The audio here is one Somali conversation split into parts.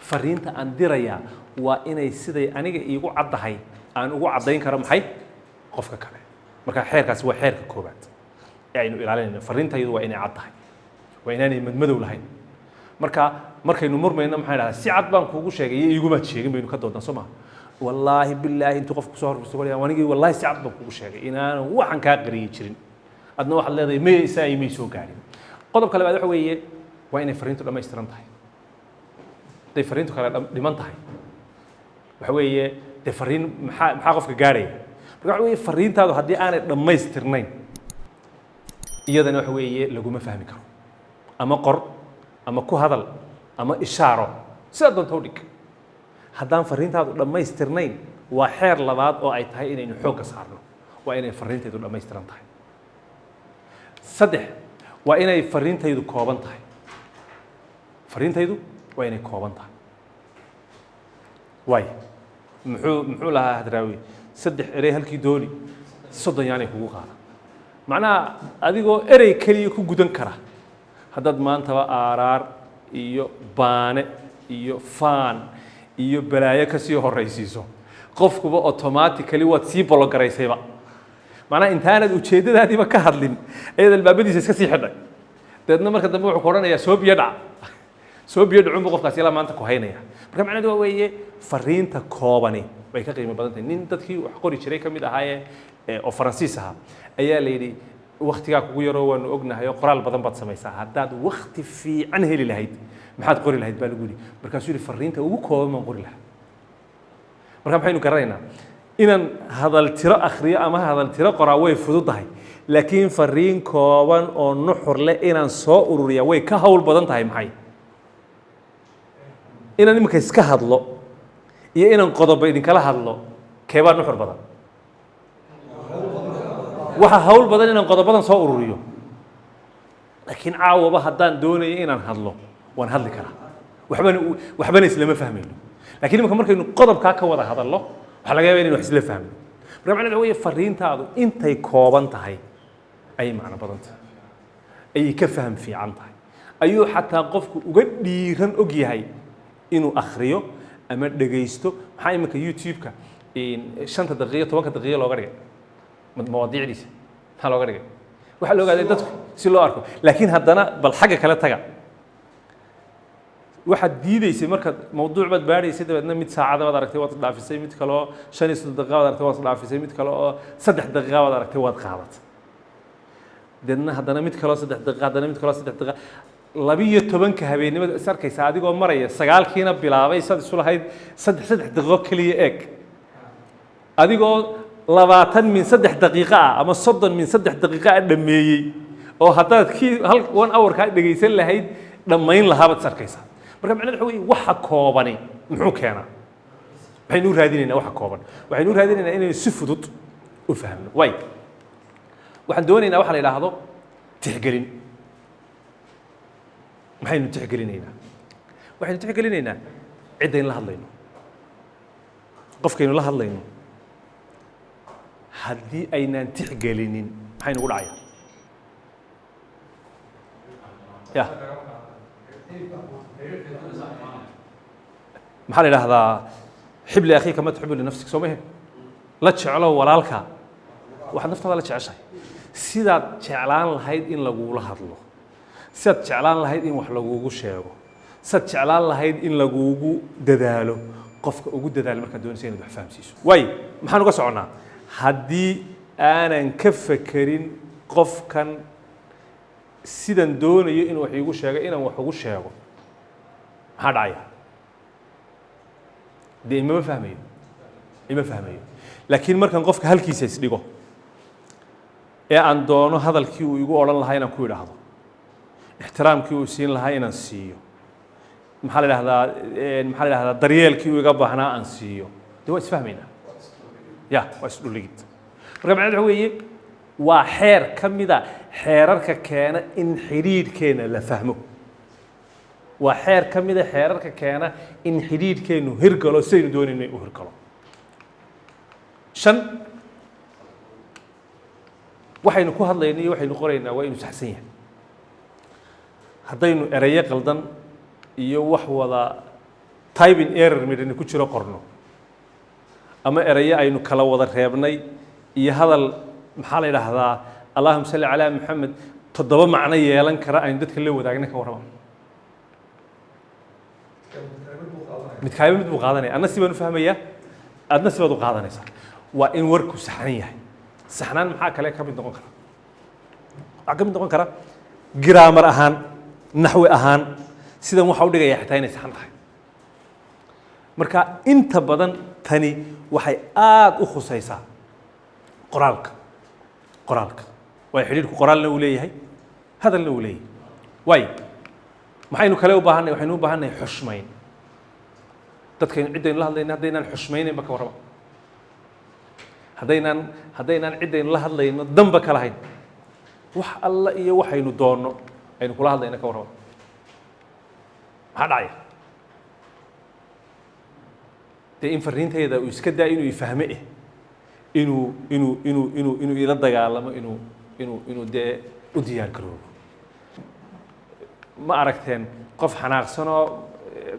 fariinta aan diraya waa inay siday aniga iigu caddahay aan ugu caddayn karo maxay qofka kale marka xeerkaasi waa xeerka koobaad ee aynu ilaalinayno fariintaydu waa inay caddahay waa inaanay madmadow lahayn markaynu murmayno maxay dhahaa si cad baan kuugu sheegay iyo iigumaad sheegin baynu ka doodnaa soo maha wallaahi bilaahi intuu qofku soo horfurso anigii wallaahi si cad baan kuugu sheegay inaanan waxaan kaa qariyi jirin adna waxaad leedahay maya isaa imay soo gaadhin qodobka labaad waxa weeye waa inay fariintu dhammaystiran tahay hadday fariintu kale dhiman tahay waxa weeye dee fariin maxaa qofka gaadhaya marka waxa weeye fariintaadu haddii aanay dhammaystirnayn iyadana waxa weeye laguma fahmi karo ama qor ama ku hadal ama ishaaro sida doonta u dhig haddaan fariintaadu dhammaystirnayn waa xeer labaad oo ay tahay inaynu xoogga saarno waa inay fariintaydu dhammaystiran tahay saddex waa inay fariintaydu kooban tahay fariintaydu waa inay kooban tahay waay muxuu lahaa hadraawi saddex erey halkii dooni 30 yaanay kugu qaada macnaha adigoo erey keliya ku gudan kara haddaad maantaba aaraar iyo baane iyo faan iyo balaayo ka sii horraysiiso qofkuba automatically waad sii bologaraysayba macnaha intaanad ujeeddadaadiiba ka hadlin ayaad albaabadiisa iska sii xidhay dabeedna marka dambe wuxuu ku odhanayaa soo biyo dhac soo biyo dhacunbu qofkaasi ilaa maanta ku haynaya marka macnaheedu waa weeye fariinta koobani way ka qiimo badan tahay nin dadkii wax qori jiray ka mid ahaayee oo faransiis ahaa ayaa la yidhi waktigaa kugu yaroo waanu ognahay oo qoraal badan baad samaysaa haddaad wakti fiican heli lahayd maxaad qori lahayd baa lagu yidhi markaasuu yidhi fariinta ugu kooban baan qori lahaa marka maxaynu garanaynaa inaan hadal tiro akhriyo ama hadal tiro qoraa way fududahay laakiin fariin kooban oo nuxur leh inaan soo ururiya way ka hawl badan tahay maxay inaan iminka iska hadlo iyo inaan qodobo idinkala hadlo keebaa nuxur badan waxa hawl badan inaan qodobadan soo ururiyo laakiin caawaba haddaan doonayo inaan hadlo waan hadli karaa waxbana islama fahmayno laakiin iminka markaynu qodobkaa ka wada hadallo waxaa laga yaabaa inaynu wax isla fahmayno marka macnaheedu weeye fariintaadu intay kooban tahay ayay macno badan tahay ayay ka faham fiican tahay ayuu xataa qofku uga dhiiran og yahay inuu akhriyo ama dhegaysto maxaa iminka youtube-ka 5 daqiiqo 10 daqiiqo looga dhigay mawaadiicdiisa maxaa looga dhigay waxaa la ogaaday dadku si loo arko laakiin haddana bal xagga kale taga waxaad diidaysay markaad mawduuc baad baadhaysay dabeedna mid saacada baad aragtay waad dhaafisay mid kale oo 5 daqiiqo baad aragtay waad dhaafisay mid kale oo 3 daqiiqo baad aragtay waad qaadatay dabeedna haddana mid kale oo 3 daqiiqo haddana mid kale oo 3 daqiiqo 12 habeenimada is arkaysa adigoo maraya 9kiina bilaabay sad isu lahayd 3 daqiiqo kaliya eeg adigoo 20 min 3 daqiiqo ah ama 30 min 3 daqiiqo ah dhameeyay oo haddaad kii 1 hour ka dhageysan lahayd dhammayn lahaabad is arkaysaa marka macnaheedu waxa weeye waxa koobani muxuu keenaa waxaynu raadinaynaa waxa kooban waxaynu raadinaynaa inaynu si fudud u fahamno way waxaan doonaynaa waxa la yidhaahdo tixgelin maxaynu tixgelinaynaa waxaynu tixgelinaynaa ciddaynu la hadlayno qofkaynu la hadlayno haddii aynaan tixgelinin maxay nagu dhacayaa ya maxaa la yidhaahdaa xib liakhiika ma tuxibu linafsik soo mahe la jeclo walaalka waxaad naftaada la jeceshahay sidaad jeclaan lahayd in lagula hadlo sidaad jeclaan lahayd in wax lagugu sheego sidaad jeclaan lahayd in lagugu dadaalo qofka ugu dadaalo markaad doonaysa inaad wax fahamsiiso waayo maxaan uga soconnaa haddii aanan ka fekerin qofkan sidan doonayo inuu wax iigu sheego inaan wax ugu sheego maxaa dhacaya dee ima fahmayo laakiin markaan qofka halkiisa isdhigo ee aan doono hadalkii uu igu odhan lahaa inaan ku idhaahdo ixtiraamkii uu siin lahaa inaan siiyo maxaa la idhahdaa daryeelkii uu iga baahnaa aan siiyo dee waa isfahmaynaa ya waa isdhuligid marka macnaheedu waxa weeye waa xeer ka mida xeerarka keena in xidhiidhkeena la fahmo waa xeer ka mida xeerarka keena in xidhiidhkeenu hirgalo sidaynu doonayno u hirgalo 5 waxaynu ku hadlayno iyo waxaynu qoraynaa waa inuu saxsan yahay haddaynu erayo qaldan iyo wax wada typing error midna ku jiro qorno ama erayo aynu kala wada reebnay iyo hadal maxaa la yidhaahdaa allahuma salli calaa maxamed 7 macno yeelan kara aynu dadka la wadaagna ka warrama midkaabe mid buu qaadanaya anna si baan u fahmayaa adna si baad u qaadanaysaa waa in warku saxan yahay saxnaan maxaa kale ka mid noqon kara waxaa ka mid noqon kara grammar ahaan naxwi ahaan sidan waxa u dhigaya xitaa inay saxan tahay marka inta badan tani waxay aad u khusaysaa qoraalka way xiriirku qoraalna uu leeyahay hadalna uu leeyahay way maxaynu kale u baahanay waxaynu u baahanay xushmayn dadkaynu ciddaynu la hadlayna haddaynaan xushmaynaynba ka warrama haddaynaan ciddaynu la hadlayno danba ka lahayn wax alla iyo waxaynu doonno aynu kula hadlayna ka warrama maxaa dhacaya dee in fariintayda uu iska daa inuu ifahme inuu ila dagaalamo inuu dee u diyaar garoobo ma aragteen qof xanaaqsanoo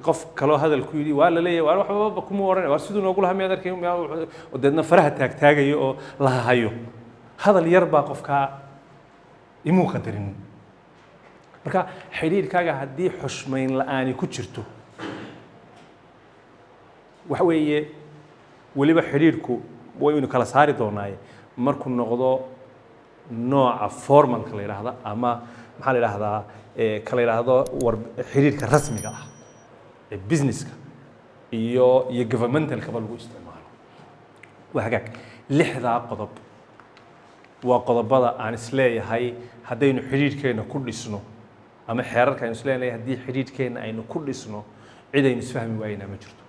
qof kaloo hadal ku yidhi waa la leeyahay waa waxba kuma oran waa siduu noogu lahaa miyaad arkay oo deedna faraha taagtaagayo oo la hayo hadal yar baa qofkaa imuu qadarin marka xiriirkaaga haddii xushmayn la'aani ku jirto waxa weeye weliba xiriirku waynu kala saari doonaaye markuu noqdo nooca formalka la yidhaahda ama maxaa la yidhaahdaa kala yidhaahdo xiriirka rasmiga ah ee businesska iyo governmentalkaba lagu isticmaalo waa hagaag 6daa qodob waa qodobada aan isleeyahay haddaynu xiriirkeenna ku dhisno ama xeerarka aynu isleeyahay haddii xiriirkeenna aynu ku dhisno cid aynu isfahmi waayna ma jirto